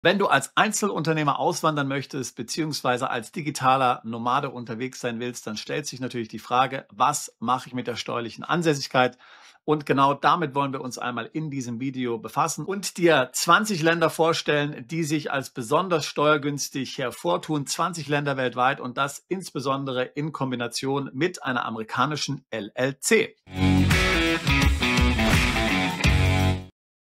Wenn du als Einzelunternehmer auswandern möchtest, beziehungsweise als digitaler Nomade unterwegs sein willst, dann stellt sich natürlich die Frage, was mache ich mit der steuerlichen Ansässigkeit? Und genau damit wollen wir uns einmal in diesem Video befassen und dir 20 Länder vorstellen, die sich als besonders steuergünstig hervortun. 20 Länder weltweit und das insbesondere in Kombination mit einer amerikanischen LLC.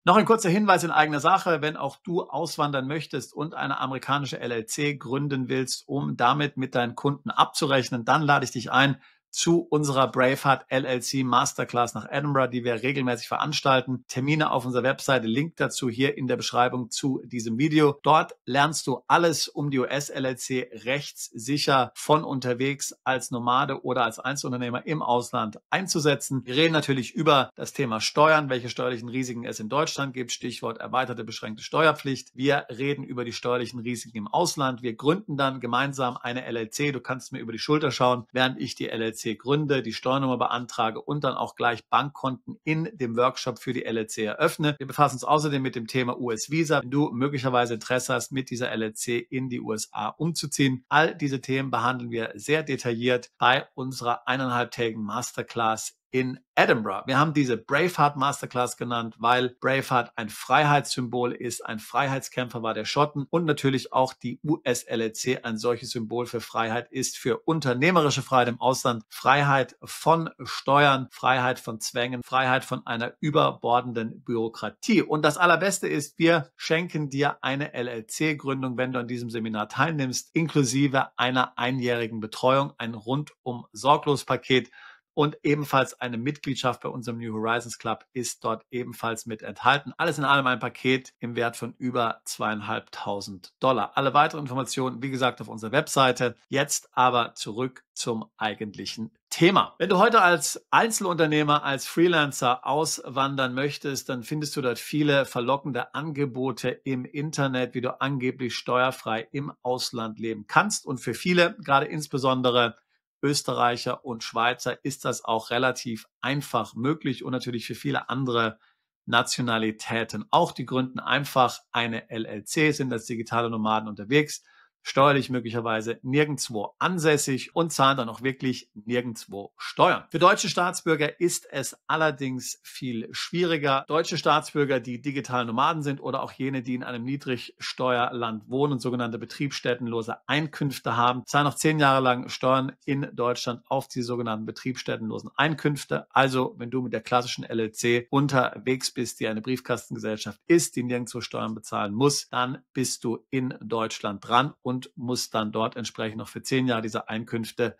Noch ein kurzer Hinweis in eigener Sache, wenn auch du auswandern möchtest und eine amerikanische LLC gründen willst, um damit mit deinen Kunden abzurechnen, dann lade ich dich ein zu unserer Braveheart LLC Masterclass nach Edinburgh, die wir regelmäßig veranstalten. Termine auf unserer Webseite, Link dazu hier in der Beschreibung zu diesem Video. Dort lernst du alles um die US-LLC rechtssicher von unterwegs als Nomade oder als Einzelunternehmer im Ausland einzusetzen. Wir reden natürlich über das Thema Steuern, welche steuerlichen Risiken es in Deutschland gibt, Stichwort erweiterte beschränkte Steuerpflicht. Wir reden über die steuerlichen Risiken im Ausland. Wir gründen dann gemeinsam eine LLC. Du kannst mir über die Schulter schauen, während ich die LLC gründe, die Steuernummer beantrage und dann auch gleich Bankkonten in dem Workshop für die LLC eröffne. Wir befassen uns außerdem mit dem Thema US-Visa, wenn du möglicherweise Interesse hast, mit dieser LLC in die USA umzuziehen. All diese Themen behandeln wir sehr detailliert bei unserer 1,5-tägigen Masterclass in Edinburgh. Wir haben diese Braveheart Masterclass genannt, weil Braveheart ein Freiheitssymbol ist, ein Freiheitskämpfer war der Schotten und natürlich auch die US-LLC ein solches Symbol für Freiheit ist, für unternehmerische Freiheit im Ausland, Freiheit von Steuern, Freiheit von Zwängen, Freiheit von einer überbordenden Bürokratie. Und das Allerbeste ist, wir schenken dir eine LLC-Gründung, wenn du an diesem Seminar teilnimmst, inklusive einer einjährigen Betreuung, ein rundum sorglos Paket. Und ebenfalls eine Mitgliedschaft bei unserem New Horizons Club ist dort ebenfalls mit enthalten. Alles in allem ein Paket im Wert von über $2.500. Alle weiteren Informationen, wie gesagt, auf unserer Webseite. Jetzt aber zurück zum eigentlichen Thema. Wenn du heute als Einzelunternehmer, als Freelancer auswandern möchtest, dann findest du dort viele verlockende Angebote im Internet, wie du angeblich steuerfrei im Ausland leben kannst. Und für viele, gerade insbesondere Österreicher und Schweizer, ist das auch relativ einfach möglich und natürlich für viele andere Nationalitäten auch. Die gründen einfach eine LLC, sind als digitale Nomaden unterwegs, steuerlich möglicherweise nirgendwo ansässig und zahlen dann auch wirklich nirgendwo Steuern. Für deutsche Staatsbürger ist es allerdings viel schwieriger. Deutsche Staatsbürger, die digital Nomaden sind oder auch jene, die in einem Niedrigsteuerland wohnen, sogenannte betriebsstättenlose Einkünfte haben, zahlen noch 10 Jahre lang Steuern in Deutschland auf die sogenannten betriebsstättenlosen Einkünfte. Also wenn du mit der klassischen LLC unterwegs bist, die eine Briefkastengesellschaft ist, die nirgendwo Steuern bezahlen muss, dann bist du in Deutschland dran und muss dann dort entsprechend noch für 10 Jahre diese Einkünfte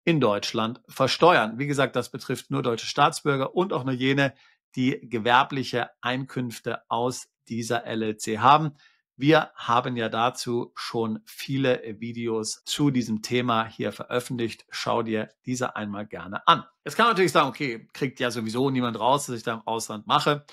in Deutschland versteuern. Wie gesagt, das betrifft nur deutsche Staatsbürger und auch nur jene, die gewerbliche Einkünfte aus dieser LLC haben. Wir haben ja dazu schon viele Videos zu diesem Thema hier veröffentlicht. Schau dir diese einmal gerne an. Jetzt kann man natürlich sagen, okay, kriegt ja sowieso niemand raus, dass ich da im Ausland mache.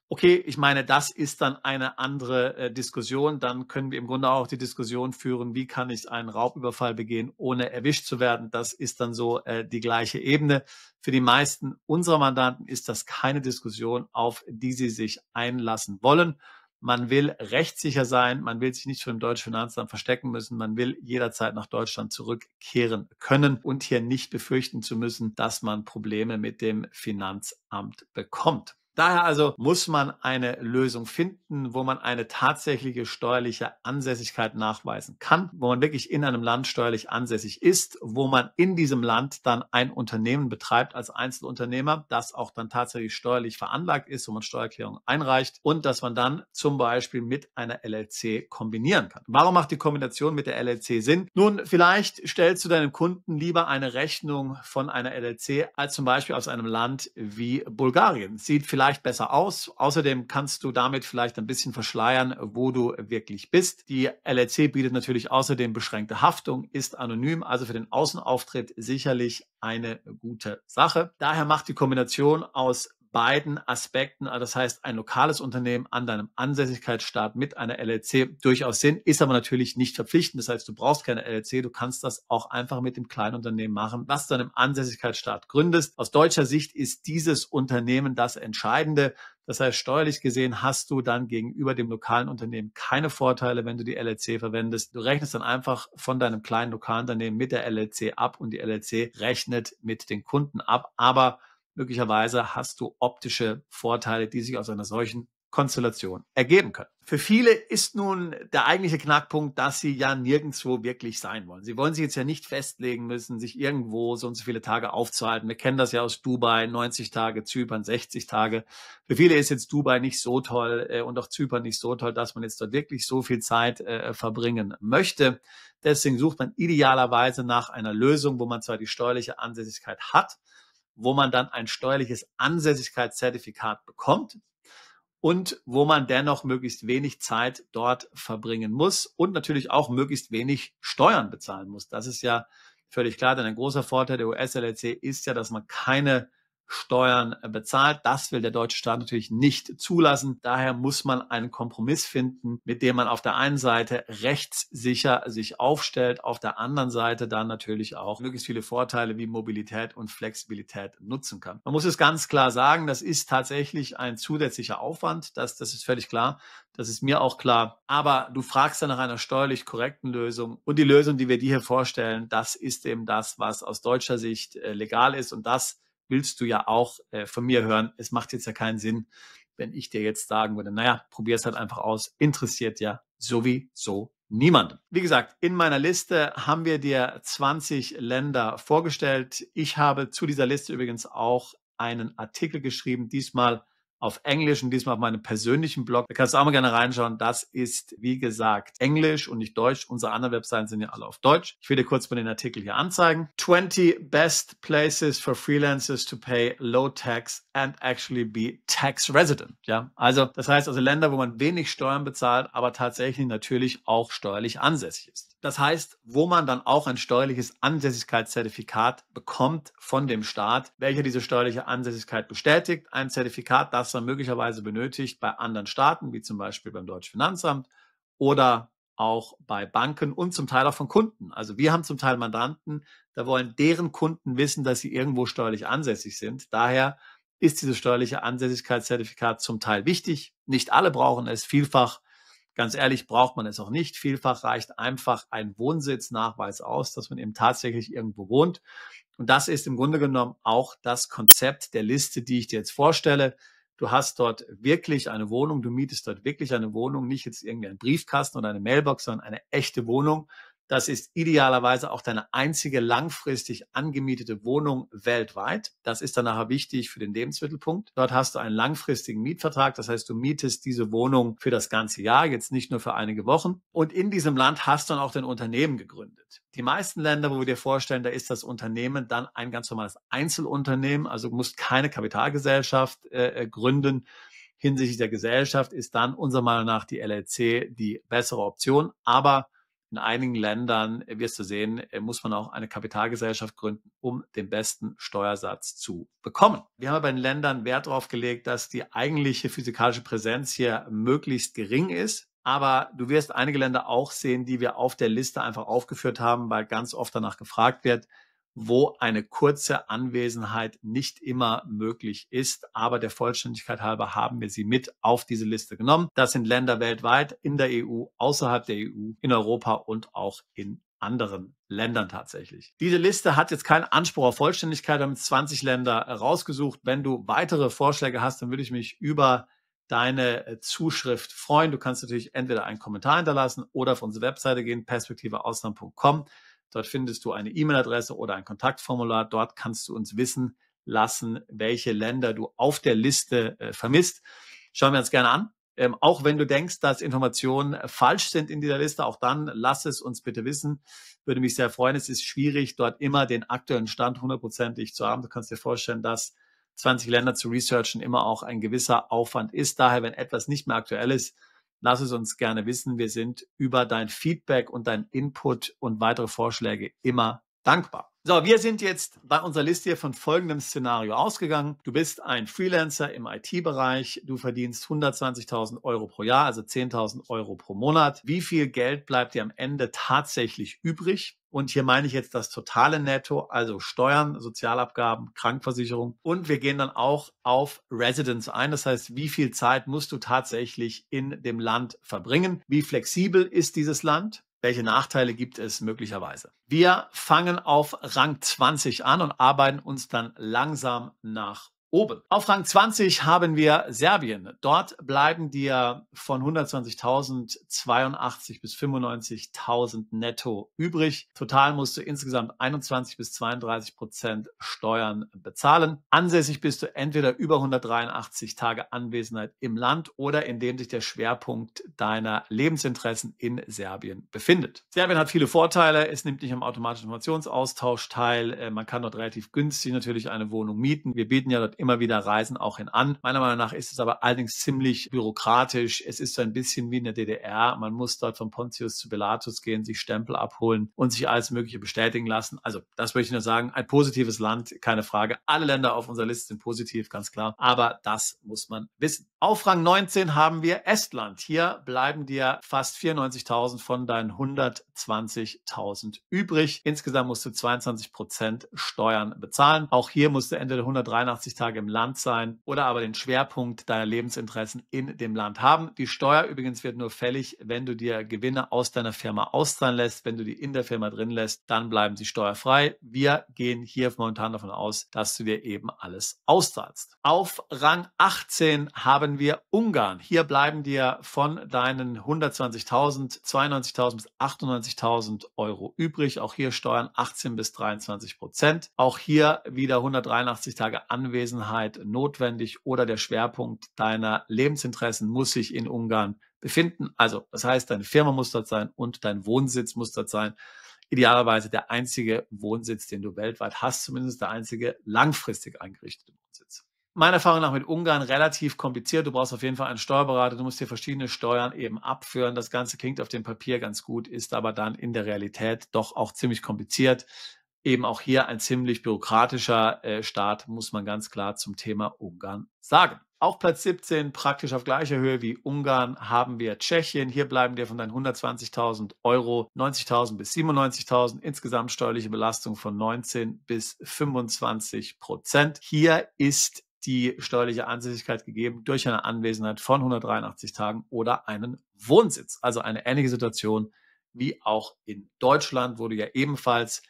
Okay, ich meine, das ist dann eine andere Diskussion. Dann können wir im Grunde auch die Diskussion führen, wie kann ich einen Raubüberfall begehen, ohne erwischt zu werden. Das ist dann so die gleiche Ebene. Für die meisten unserer Mandanten ist das keine Diskussion, auf die sie sich einlassen wollen. Man will rechtssicher sein, man will sich nicht vor dem deutschen Finanzamt verstecken müssen, man will jederzeit nach Deutschland zurückkehren können und hier nicht befürchten zu müssen, dass man Probleme mit dem Finanzamt bekommt. Daher also muss man eine Lösung finden, wo man eine tatsächliche steuerliche Ansässigkeit nachweisen kann, wo man wirklich in einem Land steuerlich ansässig ist, wo man in diesem Land dann ein Unternehmen betreibt als Einzelunternehmer, das auch dann tatsächlich steuerlich veranlagt ist, wo man Steuererklärung einreicht und dass man dann zum Beispiel mit einer LLC kombinieren kann. Warum macht die Kombination mit der LLC Sinn? Nun, vielleicht stellst du deinem Kunden lieber eine Rechnung von einer LLC als zum Beispiel aus einem Land wie Bulgarien. Sieht vielleicht besser aus. Außerdem kannst du damit vielleicht ein bisschen verschleiern, wo du wirklich bist. Die LLC bietet natürlich außerdem beschränkte Haftung, ist anonym, also für den Außenauftritt sicherlich eine gute Sache. Daher macht die Kombination aus beiden Aspekten, also das heißt ein lokales Unternehmen an deinem Ansässigkeitsstaat mit einer LLC, durchaus Sinn, ist aber natürlich nicht verpflichtend. Das heißt, du brauchst keine LLC, du kannst das auch einfach mit dem kleinen Unternehmen machen, was du an einem Ansässigkeitsstaat gründest. Aus deutscher Sicht ist dieses Unternehmen das Entscheidende. Das heißt, steuerlich gesehen hast du dann gegenüber dem lokalen Unternehmen keine Vorteile, wenn du die LLC verwendest. Du rechnest dann einfach von deinem kleinen lokalen Unternehmen mit der LLC ab und die LLC rechnet mit den Kunden ab. Aber möglicherweise hast du optische Vorteile, die sich aus einer solchen Konstellation ergeben können. Für viele ist nun der eigentliche Knackpunkt, dass sie ja nirgendwo wirklich sein wollen. Sie wollen sich jetzt ja nicht festlegen müssen, sich irgendwo so und so viele Tage aufzuhalten. Wir kennen das ja aus Dubai, 90 Tage, Zypern 60 Tage. Für viele ist jetzt Dubai nicht so toll und auch Zypern nicht so toll, dass man jetzt dort wirklich so viel Zeit verbringen möchte. Deswegen sucht man idealerweise nach einer Lösung, wo man zwar die steuerliche Ansässigkeit hat, wo man dann ein steuerliches Ansässigkeitszertifikat bekommt und wo man dennoch möglichst wenig Zeit dort verbringen muss und natürlich auch möglichst wenig Steuern bezahlen muss. Das ist ja völlig klar, denn ein großer Vorteil der US-LLC ist ja, dass man keine Steuern bezahlt. Das will der deutsche Staat natürlich nicht zulassen. Daher muss man einen Kompromiss finden, mit dem man auf der einen Seite rechtssicher sich aufstellt, auf der anderen Seite dann natürlich auch möglichst viele Vorteile wie Mobilität und Flexibilität nutzen kann. Man muss es ganz klar sagen, das ist tatsächlich ein zusätzlicher Aufwand. Das ist völlig klar. Das ist mir auch klar. Aber du fragst ja nach einer steuerlich korrekten Lösung. Und die Lösung, die wir dir hier vorstellen, das ist eben das, was aus deutscher Sicht legal ist. Und das willst du ja auch von mir hören. Es macht jetzt ja keinen Sinn, wenn ich dir jetzt sagen würde, naja, probier es halt einfach aus. Interessiert ja sowieso niemanden. Wie gesagt, in meiner Liste haben wir dir 20 Länder vorgestellt. Ich habe zu dieser Liste übrigens auch einen Artikel geschrieben, diesmal auf Englisch und diesmal auf meinem persönlichen Blog. Da kannst du auch mal gerne reinschauen. Das ist, wie gesagt, Englisch und nicht Deutsch. Unsere anderen Webseiten sind ja alle auf Deutsch. Ich will dir kurz mal den Artikel hier anzeigen. 20 best places for freelancers to pay low tax and actually be tax resident. Ja, also das heißt also Länder, wo man wenig Steuern bezahlt, aber tatsächlich natürlich auch steuerlich ansässig ist. Das heißt, wo man dann auch ein steuerliches Ansässigkeitszertifikat bekommt von dem Staat, welcher diese steuerliche Ansässigkeit bestätigt. Ein Zertifikat, das man möglicherweise benötigt bei anderen Staaten, wie zum Beispiel beim Deutschen Finanzamt oder auch bei Banken und zum Teil auch von Kunden. Also wir haben zum Teil Mandanten, da wollen deren Kunden wissen, dass sie irgendwo steuerlich ansässig sind. Daher ist dieses steuerliche Ansässigkeitszertifikat zum Teil wichtig. Nicht alle brauchen es, vielfach. Ganz ehrlich, braucht man es auch nicht. Vielfach reicht einfach ein Wohnsitznachweis aus, dass man eben tatsächlich irgendwo wohnt. Und das ist im Grunde genommen auch das Konzept der Liste, die ich dir jetzt vorstelle. Du hast dort wirklich eine Wohnung, du mietest dort wirklich eine Wohnung, nicht jetzt irgendwie einen Briefkasten oder eine Mailbox, sondern eine echte Wohnung. Das ist idealerweise auch deine einzige langfristig angemietete Wohnung weltweit. Das ist dann nachher wichtig für den Lebensmittelpunkt. Dort hast du einen langfristigen Mietvertrag. Das heißt, du mietest diese Wohnung für das ganze Jahr, jetzt nicht nur für einige Wochen. Und in diesem Land hast du dann auch dein Unternehmen gegründet. Die meisten Länder, wo wir dir vorstellen, da ist das Unternehmen dann ein ganz normales Einzelunternehmen. Also du musst keine Kapitalgesellschaft gründen. Hinsichtlich der Gesellschaft ist dann unserer Meinung nach die LLC die bessere Option. Aber in einigen Ländern, wirst du sehen, muss man auch eine Kapitalgesellschaft gründen, um den besten Steuersatz zu bekommen. Wir haben bei den Ländern Wert darauf gelegt, dass die eigentliche physikalische Präsenz hier möglichst gering ist. Aber du wirst einige Länder auch sehen, die wir auf der Liste einfach aufgeführt haben, weil ganz oft danach gefragt wird, wo eine kurze Anwesenheit nicht immer möglich ist. Aber der Vollständigkeit halber haben wir sie mit auf diese Liste genommen. Das sind Länder weltweit, in der EU, außerhalb der EU, in Europa und auch in anderen Ländern tatsächlich. Diese Liste hat jetzt keinen Anspruch auf Vollständigkeit. Wir haben 20 Länder rausgesucht. Wenn du weitere Vorschläge hast, dann würde ich mich über deine Zuschrift freuen. Du kannst natürlich entweder einen Kommentar hinterlassen oder auf unsere Webseite gehen, perspektiveausland.com. Dort findest du eine E-Mail-Adresse oder ein Kontaktformular. Dort kannst du uns wissen lassen, welche Länder du auf der Liste vermisst. Schauen wir uns gerne an. Auch wenn du denkst, dass Informationen falsch sind in dieser Liste, auch dann lass es uns bitte wissen. Würde mich sehr freuen. Es ist schwierig, dort immer den aktuellen Stand hundertprozentig zu haben. Du kannst dir vorstellen, dass 20 Länder zu researchen immer auch ein gewisser Aufwand ist. Daher, wenn etwas nicht mehr aktuell ist, lass es uns gerne wissen. Wir sind über dein Feedback und dein Input und weitere Vorschläge immer dankbar. So, wir sind jetzt bei unserer Liste hier von folgendem Szenario ausgegangen. Du bist ein Freelancer im IT-Bereich. Du verdienst 120.000 Euro pro Jahr, also 10.000 Euro pro Monat. Wie viel Geld bleibt dir am Ende tatsächlich übrig? Und hier meine ich jetzt das totale Netto, also Steuern, Sozialabgaben, Krankenversicherung. Und wir gehen dann auch auf Residence ein. Das heißt, wie viel Zeit musst du tatsächlich in dem Land verbringen? Wie flexibel ist dieses Land? Welche Nachteile gibt es möglicherweise? Wir fangen auf Rang 20 an und arbeiten uns dann langsam nach oben. Auf Rang 20 haben wir Serbien. Dort bleiben dir von 120.082 bis 95.000 netto übrig. Total musst du insgesamt 21 bis 32% Steuern bezahlen. Ansässig bist du entweder über 183 Tage Anwesenheit im Land oder indem sich der Schwerpunkt deiner Lebensinteressen in Serbien befindet. Serbien hat viele Vorteile. Es nimmt nicht am automatischen Informationsaustausch teil. Man kann dort relativ günstig natürlich eine Wohnung mieten. Wir bieten ja dort immer wieder Reisen auch an. Meiner Meinung nach ist es aber allerdings ziemlich bürokratisch. Es ist so ein bisschen wie in der DDR. Man muss dort von Pontius zu Pilatus gehen, sich Stempel abholen und sich alles Mögliche bestätigen lassen. Also das möchte ich nur sagen. Ein positives Land, keine Frage. Alle Länder auf unserer Liste sind positiv, ganz klar. Aber das muss man wissen. Auf Rang 19 haben wir Estland. Hier bleiben dir fast 94.000 von deinen 120.000 übrig. Insgesamt musst du 22% Steuern bezahlen. Auch hier musst du entweder 183 Tage im Land sein oder aber den Schwerpunkt deiner Lebensinteressen in dem Land haben. Die Steuer übrigens wird nur fällig, wenn du dir Gewinne aus deiner Firma auszahlen lässt. Wenn du die in der Firma drin lässt, dann bleiben sie steuerfrei. Wir gehen hier momentan davon aus, dass du dir eben alles auszahlst. Auf Rang 18 haben wir Ungarn. Hier bleiben dir von deinen 120.000, 92.000 bis 98.000 Euro übrig. Auch hier Steuern 18 bis 23%. Auch hier wieder 183 Tage Anwesenheit notwendig oder der Schwerpunkt deiner Lebensinteressen muss sich in Ungarn befinden. Also das heißt, deine Firma muss dort sein und dein Wohnsitz muss dort sein. Idealerweise der einzige Wohnsitz, den du weltweit hast, zumindest der einzige langfristig eingerichtete Wohnsitz. Meiner Erfahrung nach mit Ungarn relativ kompliziert. Du brauchst auf jeden Fall einen Steuerberater. Du musst dir verschiedene Steuern eben abführen. Das Ganze klingt auf dem Papier ganz gut, ist aber dann in der Realität doch auch ziemlich kompliziert. Eben auch hier ein ziemlich bürokratischer Staat, muss man ganz klar zum Thema Ungarn sagen. Auf Platz 17, praktisch auf gleicher Höhe wie Ungarn, haben wir Tschechien. Hier bleiben dir von deinen 120.000 Euro 90.000 bis 97.000. Insgesamt steuerliche Belastung von 19 bis 25%. Hier ist die steuerliche Ansässigkeit gegeben durch eine Anwesenheit von 183 Tagen oder einen Wohnsitz. Also eine ähnliche Situation wie auch in Deutschland, wo du ja ebenfalls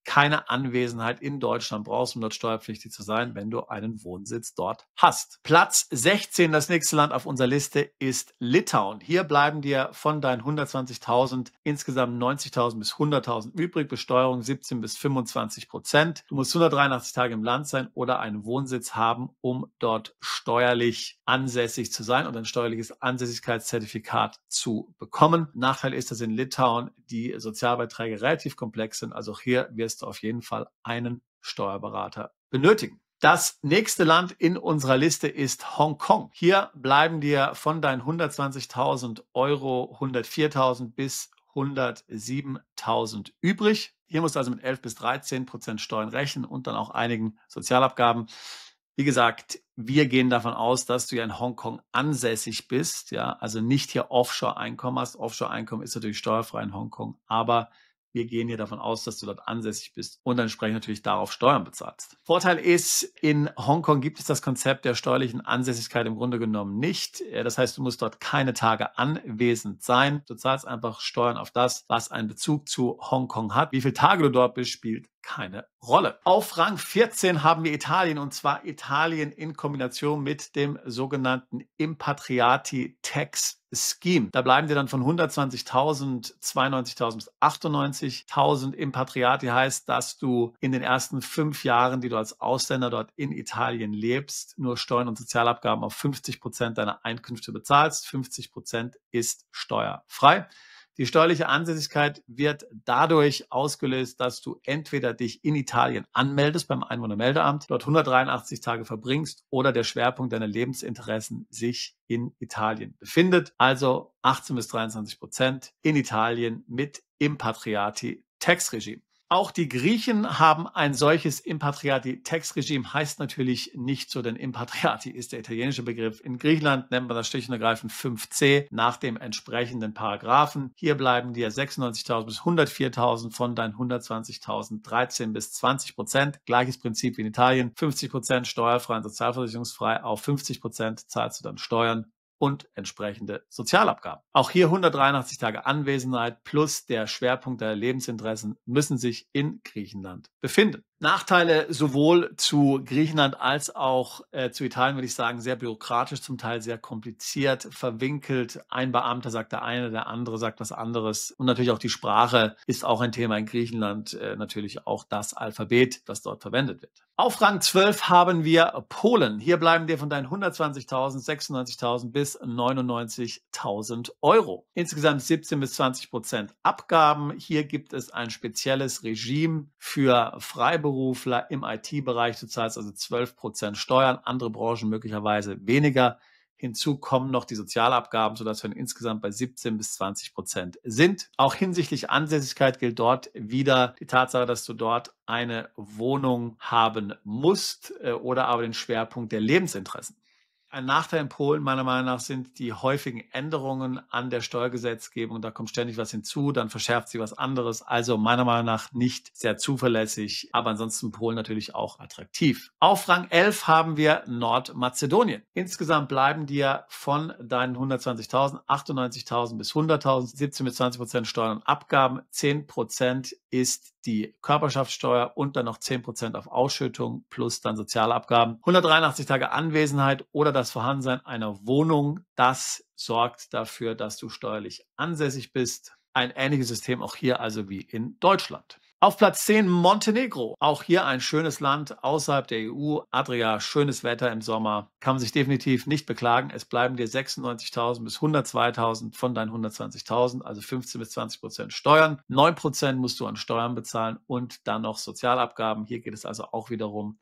keine Anwesenheit in Deutschland brauchst, um dort steuerpflichtig zu sein, wenn du einen Wohnsitz dort hast. Platz 16, das nächste Land auf unserer Liste, ist Litauen. Hier bleiben dir von deinen 120.000 insgesamt 90.000 bis 100.000 übrig. Besteuerung 17 bis 25%. Du musst 183 Tage im Land sein oder einen Wohnsitz haben, um dort steuerlich ansässig zu sein und ein steuerliches Ansässigkeitszertifikat zu bekommen. Nachteil ist, dass in Litauen die Sozialbeiträge relativ komplex sind. Also hier wirst du auf jeden Fall einen Steuerberater benötigen. Das nächste Land in unserer Liste ist Hongkong. Hier bleiben dir von deinen 120.000 Euro 104.000 bis 107.000 übrig. Hier musst du also mit 11 bis 13% Steuern rechnen und dann auch einigen Sozialabgaben. Wie gesagt, wir gehen davon aus, dass du ja in Hongkong ansässig bist, ja, also nicht hier Offshore-Einkommen hast. Offshore-Einkommen ist natürlich steuerfrei in Hongkong, aber wir gehen hier davon aus, dass du dort ansässig bist und entsprechend natürlich darauf Steuern bezahlst. Vorteil ist, in Hongkong gibt es das Konzept der steuerlichen Ansässigkeit im Grunde genommen nicht. Das heißt, du musst dort keine Tage anwesend sein. Du zahlst einfach Steuern auf das, was einen Bezug zu Hongkong hat. Wie viele Tage du dort bist, spielt keine Rolle. Auf Rang 14 haben wir Italien, und zwar Italien in Kombination mit dem sogenannten Impatriati Tax Scheme. Da bleiben dir dann von 120.000, 92.000 bis 98.000. Impatriati heißt, dass du in den ersten 5 Jahren, die du als Ausländer dort in Italien lebst, nur Steuern und Sozialabgaben auf 50% deiner Einkünfte bezahlst. 50% ist steuerfrei. Die steuerliche Ansässigkeit wird dadurch ausgelöst, dass du entweder dich in Italien anmeldest beim Einwohnermeldeamt, dort 183 Tage verbringst oder der Schwerpunkt deiner Lebensinteressen sich in Italien befindet. Also 18 bis 23% in Italien mit Impatriati Tax Regime. Auch die Griechen haben ein solches Impatriati-Tax-Regime, heißt natürlich nicht so, denn Impatriati ist der italienische Begriff. In Griechenland nennt man das schlicht und ergreifend 5c nach dem entsprechenden Paragraphen. Hier bleiben dir 96.000 bis 104.000 von deinen 120.000 13 bis 20%. Gleiches Prinzip wie in Italien. 50% steuerfrei und sozialversicherungsfrei. Auf 50% zahlst du dann Steuern und entsprechende Sozialabgaben. Auch hier 183 Tage Anwesenheit plus der Schwerpunkt der Lebensinteressen müssen sich in Griechenland befinden. Nachteile sowohl zu Griechenland als auch zu Italien, würde ich sagen, sehr bürokratisch, zum Teil sehr kompliziert, verwinkelt. Ein Beamter sagt der eine, der andere sagt was anderes. Und natürlich auch die Sprache ist auch ein Thema in Griechenland, natürlich auch das Alphabet, das dort verwendet wird. Auf Rang 12 haben wir Polen. Hier bleiben dir von deinen 120.000, 96.000 bis 99.000 Euro. Insgesamt 17 bis 20% Abgaben. Hier gibt es ein spezielles Regime für Freiberufler im IT-Bereich. Du zahlst also 12% Steuern, andere Branchen möglicherweise weniger. Hinzu kommen noch die Sozialabgaben, sodass wir insgesamt bei 17 bis 20% sind. Auch hinsichtlich Ansässigkeit gilt dort wieder die Tatsache, dass du dort eine Wohnung haben musst oder aber den Schwerpunkt der Lebensinteressen. Ein Nachteil in Polen meiner Meinung nach sind die häufigen Änderungen an der Steuergesetzgebung. Da kommt ständig was hinzu, dann verschärft sie was anderes. Also meiner Meinung nach nicht sehr zuverlässig, aber ansonsten Polen natürlich auch attraktiv. Auf Rang 11 haben wir Nordmazedonien. Insgesamt bleiben dir von deinen 120.000, 98.000 bis 100.000, 17 bis 20% Steuern und Abgaben. 10% ist die Körperschaftssteuer und dann noch 10% auf Ausschüttung plus dann Sozialabgaben. 183 Tage Anwesenheit oder das Vorhandensein einer Wohnung, das sorgt dafür, dass du steuerlich ansässig bist. Ein ähnliches System auch hier also wie in Deutschland. Auf Platz 10 Montenegro. Auch hier ein schönes Land außerhalb der EU. Adria, schönes Wetter im Sommer. Kann man sich definitiv nicht beklagen. Es bleiben dir 96.000 bis 102.000 von deinen 120.000, also 15 bis 20% Steuern. 9% musst du an Steuern bezahlen und dann noch Sozialabgaben. Hier geht es also auch wiederum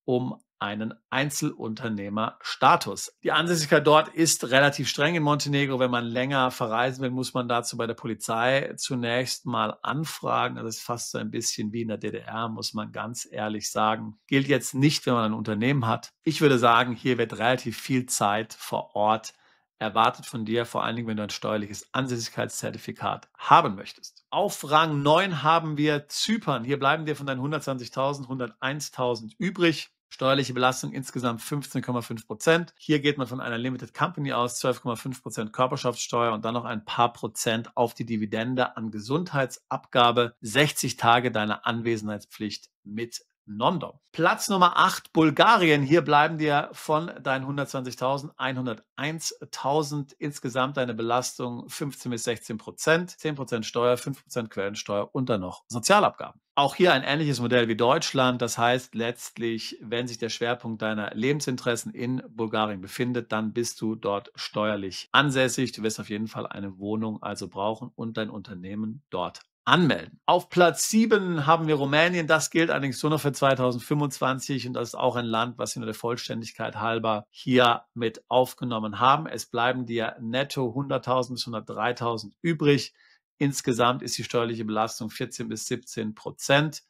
um einen Einzelunternehmerstatus. Die Ansässigkeit dort ist relativ streng in Montenegro. Wenn man länger verreisen will, muss man dazu bei der Polizei zunächst mal anfragen. Das ist fast so ein bisschen wie in der DDR, muss man ganz ehrlich sagen. Gilt jetzt nicht, wenn man ein Unternehmen hat. Ich würde sagen, hier wird relativ viel Zeit vor Ort erwartet von dir, vor allen Dingen, wenn du ein steuerliches Ansässigkeitszertifikat haben möchtest. Auf Rang 9 haben wir Zypern. Hier bleiben dir von deinen 120.000, 101.000 übrig. Steuerliche Belastung insgesamt 15,5%. Hier geht man von einer Limited Company aus, 12,5% Körperschaftssteuer und dann noch ein paar Prozent auf die Dividende an Gesundheitsabgabe. 60 Tage deiner Anwesenheitspflicht mit Non-Dom. Platz Nummer 8, Bulgarien. Hier bleiben dir von deinen 120.000, 101.000 insgesamt deine Belastung 15 bis 16%, 10% Steuer, 5% Quellensteuer und dann noch Sozialabgaben. Auch hier ein ähnliches Modell wie Deutschland. Das heißt letztlich, wenn sich der Schwerpunkt deiner Lebensinteressen in Bulgarien befindet, dann bist du dort steuerlich ansässig. Du wirst auf jeden Fall eine Wohnung also brauchen und dein Unternehmen dort anmelden. Auf Platz 7 haben wir Rumänien. Das gilt allerdings nur noch für 2025 und das ist auch ein Land, was wir nur der Vollständigkeit halber hier mit aufgenommen haben. Es bleiben dir netto 100.000 bis 103.000 übrig. Insgesamt ist die steuerliche Belastung 14 bis 17%.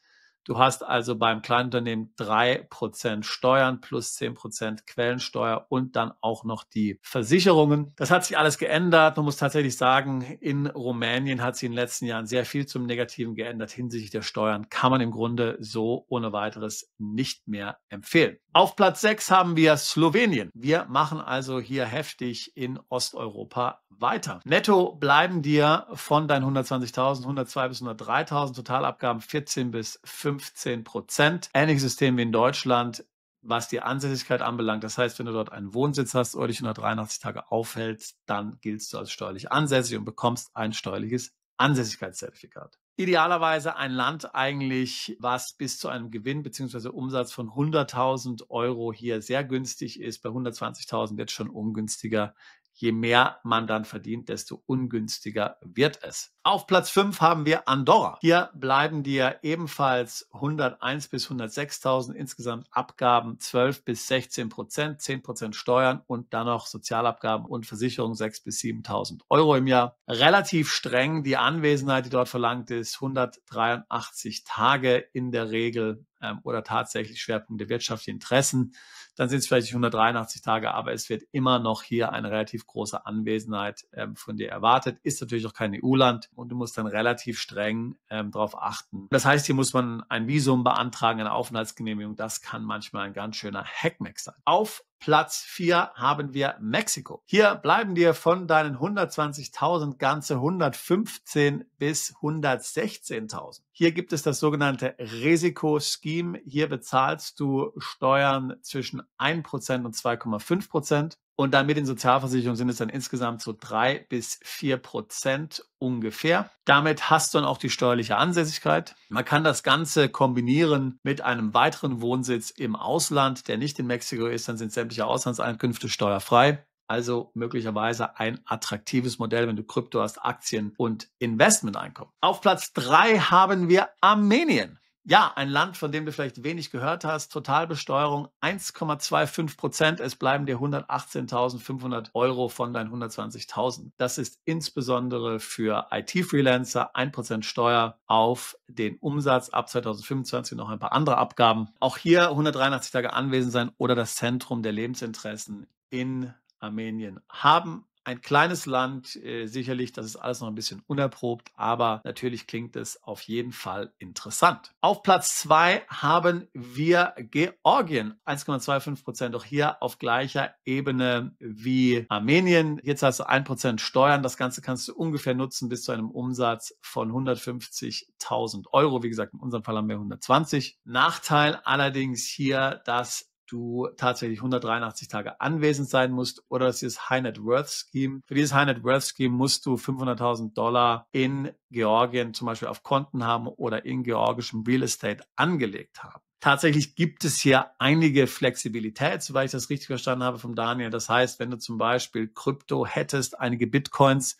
Du hast also beim Kleinunternehmen 3% Steuern plus 10% Quellensteuer und dann auch noch die Versicherungen. Das hat sich alles geändert. Man muss tatsächlich sagen, in Rumänien hat sich in den letzten Jahren sehr viel zum Negativen geändert. Hinsichtlich der Steuern kann man im Grunde so ohne weiteres nicht mehr empfehlen. Auf Platz 6 haben wir Slowenien. Wir machen also hier heftig in Osteuropa weiter. Netto bleiben dir von deinen 120.000, 102 bis 103.000 Totalabgaben 14 bis 15%. Ähnliches System wie in Deutschland, was die Ansässigkeit anbelangt. Das heißt, wenn du dort einen Wohnsitz hast oder dich 183 Tage aufhältst, dann giltst du als steuerlich ansässig und bekommst ein steuerliches Ansässigkeitszertifikat. Idealerweise ein Land eigentlich, was bis zu einem Gewinn bzw. Umsatz von 100.000 Euro hier sehr günstig ist. Bei 120.000 wird es schon ungünstiger. je mehr man dann verdient, desto ungünstiger wird es. Auf Platz 5 haben wir Andorra. Hier bleiben dir ebenfalls 101 bis 106.000 insgesamt Abgaben 12 bis 16%, 10% Steuern und dann noch Sozialabgaben und Versicherung 6.000 bis 7.000 Euro im Jahr. Relativ streng die Anwesenheit, die dort verlangt ist, 183 Tage in der Regel oder tatsächlich Schwerpunkt der wirtschaftlichen Interessen. Dann sind es vielleicht 183 Tage, aber es wird immer noch hier eine relativ große Anwesenheit von dir erwartet. Ist natürlich auch kein EU-Land und du musst dann relativ streng darauf achten. Das heißt, hier muss man ein Visum beantragen, eine Aufenthaltsgenehmigung. Das kann manchmal ein ganz schöner Hackmack sein. Auf Platz 4 haben wir Mexiko. Hier bleiben dir von deinen 120.000 ganze 115 bis 116.000. Hier gibt es das sogenannte Risiko-Scheme. Hier bezahlst du Steuern zwischen 1% und 2,5%. Und dann mit den Sozialversicherungen sind es dann insgesamt so 3 bis 4% ungefähr. Damit hast du dann auch die steuerliche Ansässigkeit. Man kann das Ganze kombinieren mit einem weiteren Wohnsitz im Ausland, der nicht in Mexiko ist. Dann sind sämtliche Auslandseinkünfte steuerfrei. Also möglicherweise ein attraktives Modell, wenn du Krypto hast, Aktien und Investmenteinkommen. Auf Platz 3 haben wir Armenien. Ja, ein Land, von dem du vielleicht wenig gehört hast. Totalbesteuerung 1,25%. Es bleiben dir 118.500 Euro von deinen 120.000. Das ist insbesondere für IT-Freelancer 1% Steuer auf den Umsatz ab 2025 und noch ein paar andere Abgaben. Auch hier 183 Tage anwesend sein oder das Zentrum der Lebensinteressen in Armenien haben. Ein kleines Land, sicherlich, das ist alles noch ein bisschen unerprobt, aber natürlich klingt es auf jeden Fall interessant. Auf Platz 2 haben wir Georgien, 1,25%, auch hier auf gleicher Ebene wie Armenien. Jetzt hast du 1% Steuern, das Ganze kannst du ungefähr nutzen bis zu einem Umsatz von 150.000 Euro. Wie gesagt, in unserem Fall haben wir 120. Nachteil allerdings hier, dass du tatsächlich 183 Tage anwesend sein musst oder das ist High Net Worth Scheme. Für dieses High Net Worth Scheme musst du $500.000 in Georgien zum Beispiel auf Konten haben oder in georgischem Real Estate angelegt haben. Tatsächlich gibt es hier einige Flexibilität, soweit ich das richtig verstanden habe vom Daniel. Das heißt, wenn du zum Beispiel Krypto hättest, einige Bitcoins,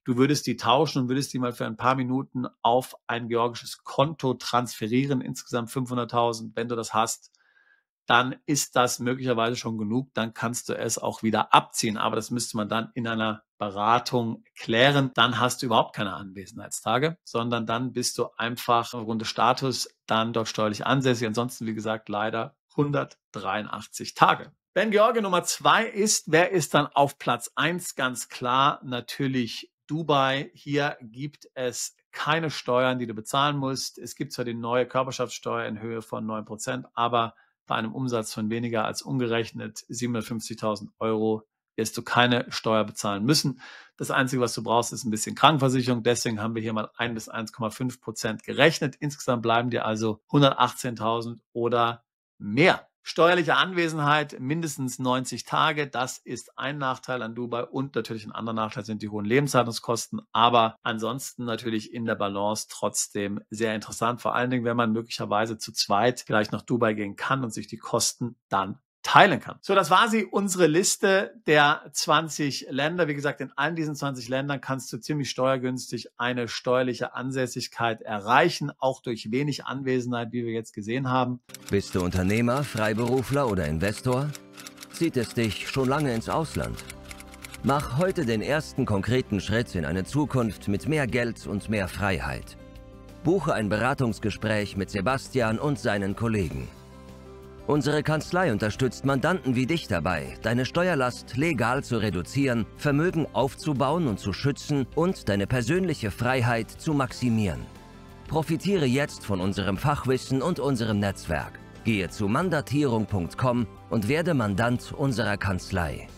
du würdest die tauschen und würdest die mal für ein paar Minuten auf ein georgisches Konto transferieren, insgesamt 500.000, wenn du das hast, dann ist das möglicherweise schon genug, dann kannst du es auch wieder abziehen. Aber das müsste man dann in einer Beratung klären. Dann hast du überhaupt keine Anwesenheitstage, sondern dann bist du einfach aufgrund des Status dann dort steuerlich ansässig. Ansonsten, wie gesagt, leider 183 Tage. Wenn Georgien Nummer 2 ist, wer ist dann auf Platz 1? Ganz klar natürlich Dubai. Hier gibt es keine Steuern, die du bezahlen musst. Es gibt zwar die neue Körperschaftssteuer in Höhe von 9%, aber bei einem Umsatz von weniger als umgerechnet 750.000 Euro wirst du keine Steuer bezahlen müssen. Das Einzige, was du brauchst, ist ein bisschen Krankenversicherung. Deswegen haben wir hier mal 1 bis 1,5% gerechnet. Insgesamt bleiben dir also 118.000 oder mehr. Steuerliche Anwesenheit mindestens 90 Tage. Das ist ein Nachteil an Dubai und natürlich ein anderer Nachteil sind die hohen Lebenshaltungskosten. Aber ansonsten natürlich in der Balance trotzdem sehr interessant. Vor allen Dingen, wenn man möglicherweise zu zweit vielleicht nach Dubai gehen kann und sich die Kosten dann teilen kann. So, das war sie, unsere Liste der 20 Länder. Wie gesagt, in allen diesen 20 Ländern kannst du ziemlich steuergünstig eine steuerliche Ansässigkeit erreichen, auch durch wenig Anwesenheit, wie wir jetzt gesehen haben. Bist du Unternehmer, Freiberufler oder Investor? Zieht es dich schon lange ins Ausland? Mach heute den ersten konkreten Schritt in eine Zukunft mit mehr Geld und mehr Freiheit. Buche ein Beratungsgespräch mit Sebastian und seinen Kollegen. Unsere Kanzlei unterstützt Mandanten wie dich dabei, deine Steuerlast legal zu reduzieren, Vermögen aufzubauen und zu schützen und deine persönliche Freiheit zu maximieren. Profitiere jetzt von unserem Fachwissen und unserem Netzwerk. Gehe zu mandatierung.com und werde Mandant unserer Kanzlei.